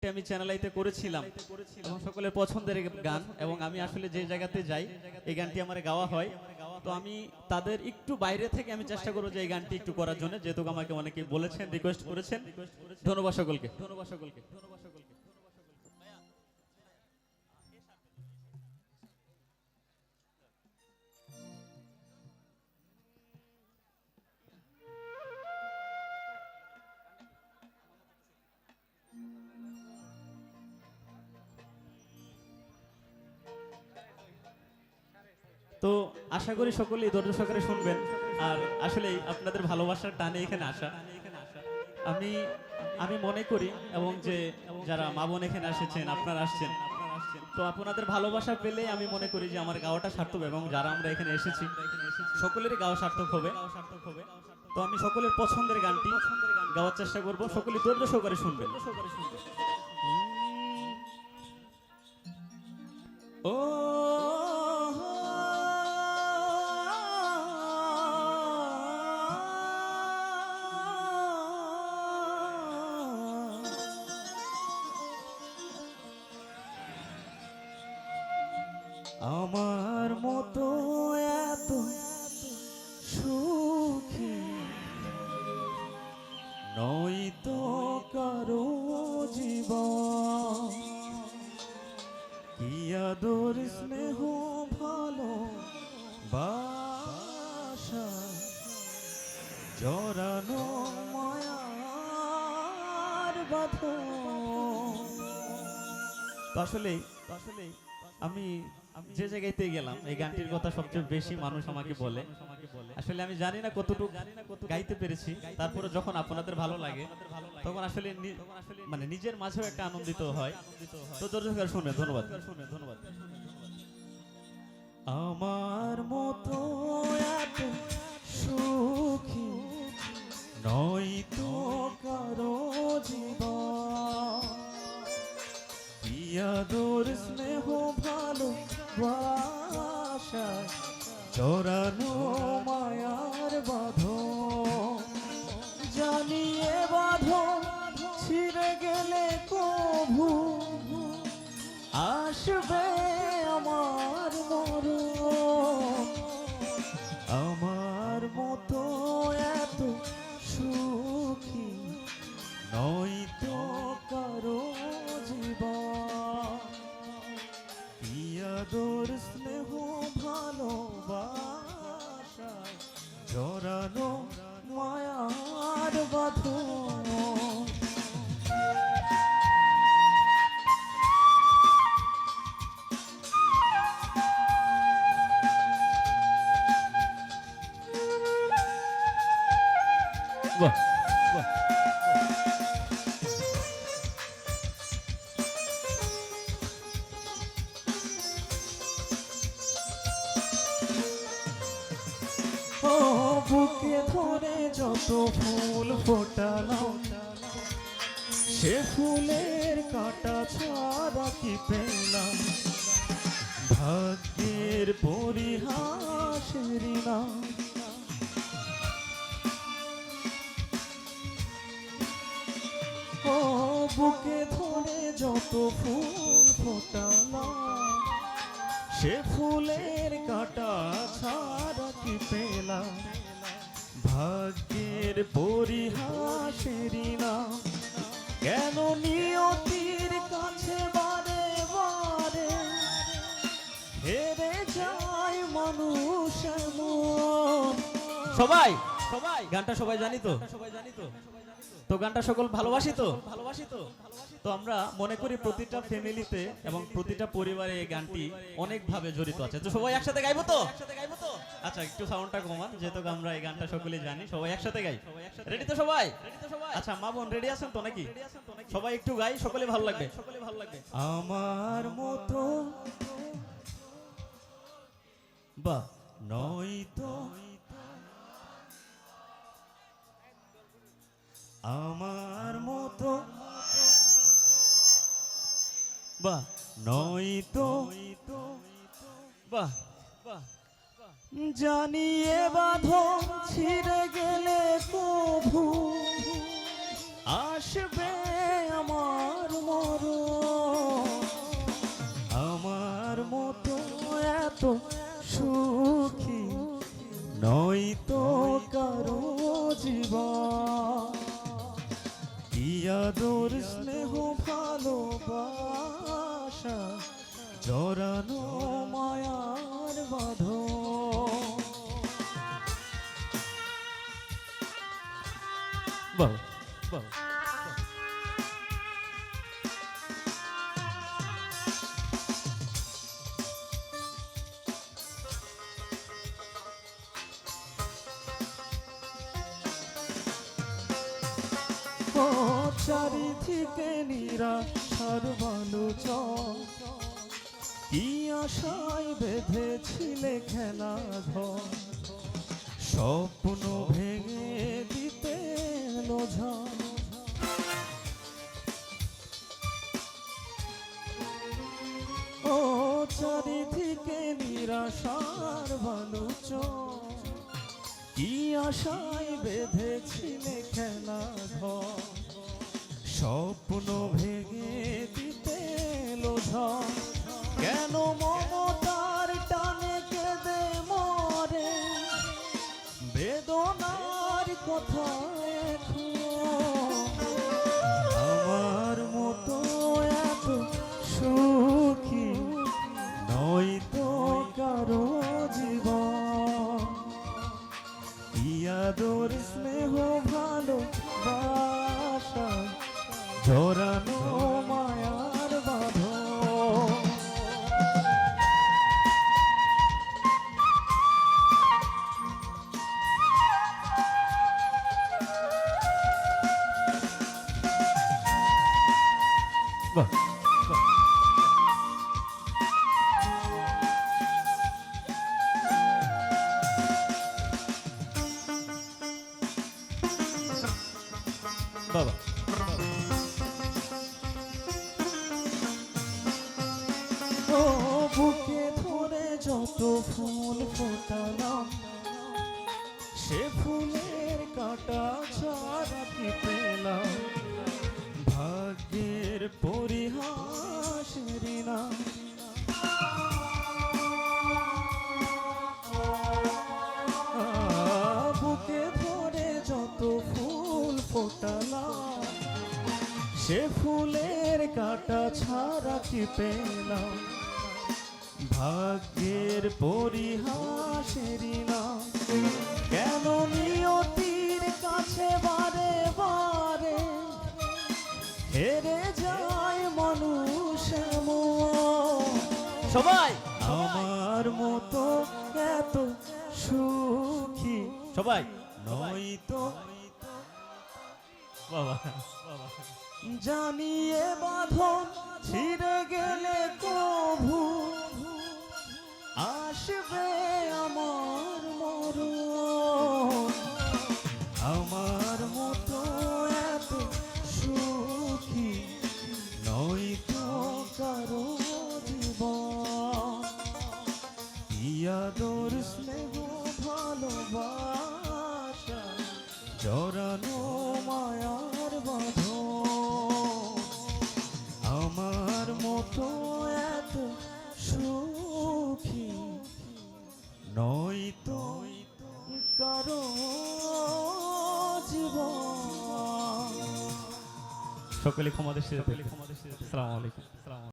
আমি চ্যানেল আইতে করেছিলাম এবং সকলের পছন্দের গান, এবং আমি আসলে যে জায়গাতে যাই এই গানটি আমার গাওয়া হয়। তো আমি তাদের একটু বাইরে থেকে আমি চেষ্টা করবো যে এই গানটি একটু করার জন্য, যেহেতু আমাকে অনেকে বলেছেন, রিকোয়েস্ট করেছেন। ধন্যবাদ সকলকে, ধন্যবাদ সকলকে, ধন্যবাদ সকলকে। তো আশা করি সকলেই ধৈর্য সহকারে শুনবেন। আর আসলে আপনাদের ভালোবাসার টানে এখানে আসা। আমি আমি মনে করি, এবং যে যারা মা বোন এখানে এসেছেন, আপনারা আসছেন, তো আপনাদের ভালোবাসা পেলে আমি মনে করি যে আমার গাওয়াটা সার্থক, এবং যারা আমরা এখানে এসেছি সকলেরই গাওয়া সার্থক হবে। তো আমি সকলের পছন্দের গানটি গাওয়ার চেষ্টা করব, সকলেই ধৈর্য সহকারে শুনবেন। ও আমার মতো এত সুখী নয়তো কারো জীবন, কি আদর স্নেহ ভালো বাসা জড়ানো মায়ার বাঁধন। আসলে আমি যে জায়গাতে গেলাম এই গানটির কথা সবচেয়ে বেশি মানুষ আমাকে বলে। আসলে আমি জানি না কতটুকু গাইতে পেরেছি, তারপরে যখন আপনাদের ভালো লাগে তখন আসলে মানে নিজের মাঝেও একটা আনন্দিত হয়। তো ধৈর্য সহকারে শুনবেন। ধন্যবাদ, ধন্যবাদ। আমার মতো এত সুখী নয়তো কারো জীবন, আদর স্নেহ ভালো বাসা জড়ানো মায়ার বাঁধন, জানিয়ে বাঁধন ছিঁড়ে গেলে কভু আসবে আমার মরণ। আমার মতো এত সুখী নয়তো কারো জীবন, কি আদর স্নেহ ভালোবাসা জড়ানো মায়ার বাঁধন। বাহ বাহ। বুকে ধরে যত ফুল ফোটালাম, সে ফুলের কাঁটা ছাড়া কি পেলাম, ভাগ্যের পরিহাসের নাম। ও বুকে ধরে যত ফুল ফোটালাম, সে ফুলের কাঁটা ছাড়া কি পেলাম, ভাগ্যের পরিহাসের নাম। কেন নিয়তির কাছে বারে বারে হেরে যায় মানুষ এমন। সবাই গানটা সবাই জানি তো, তো গানটা সকল ভালোবাসি তো। তো আমরা মনে করি প্রতিটা ফ্যামিলিতে এবং প্রতিটা পরিবারে এই গানটি অনেক ভাবে জড়িত আছে। তো সবাই একসাথে গাইবো তো? আচ্ছা, একটু সাউন্ডটা কমান, যেহেতু আমরা এই গানটা সকলেই জানি। সবাই একসাথে গাই। রেডি তো সবাই? আচ্ছা, মা বোন রেডি আছেন তো নাকি? সবাই একটু গাই, সকলে ভালো লাগবে। আমার মতো বা নয়তো, আমার মতো বা নয়তো, বাহ বাহ, জানিয়ে বাঁধন ছিঁড়ে গেলে কভু আসবে আমার মরণ। জড়ানো মায়ার বাঁধন। বাহ বাহ ও চারিদিকে নিরাশার বালুচর, কি আশায় বেঁধেছিলে খেলা ঘর, স্বপ্ন ভেঙে দিতে এলো ঝড়। ও চারিদিকে নিরাশার বালুচর, কি আশায় বেঁধেছিলে খেলা ঘর, স্বপ্ন ভেঙে দিতে এলো ঝড়। কেন মমতার টানে কেঁদে মরে, বেদনার কথা এখন আমার মতো এত সুখী নয় তো কারো জীবন। ইয়াদর স্নেহ ভালোবাসা জড়ানো মায়ার বাঁধন। বাহ বাহ বাবা ও বুকে ধরে যত ফুল ফোটালাম, সে ফুলের কাঁটা ছাড়া কি পেলাম, ভাগ্যের পরিহাসের নাম। বুকে ধরে যত ফুল ফোটালাম, সে ফুলের কাঁটা ছাড়া কি পেলাম, ভাগ্যের পরিহাসের নাম। কেন নিয়তির কাছে বারে বারে হেরে যায় মানুষ এমন। সবাই আমার মতো এত সুখী সবাই নয় তো বাবা জানিয়ে বাঁধন ছিঁড়ে গেলে কভু আসবে আমার মরণ। আমার মতো এত সুখী নয় তো কারো জীবন। ইয়াদর স্নেহ ভালোবাসা জড়ানো মায়ার বাঁধন। আমার মতো এত সুখী নয় তো কারো জীবন। সকলে ক্ষমা দৃষ্টিতে দেখবেন। আসসালামু আলাইকুম।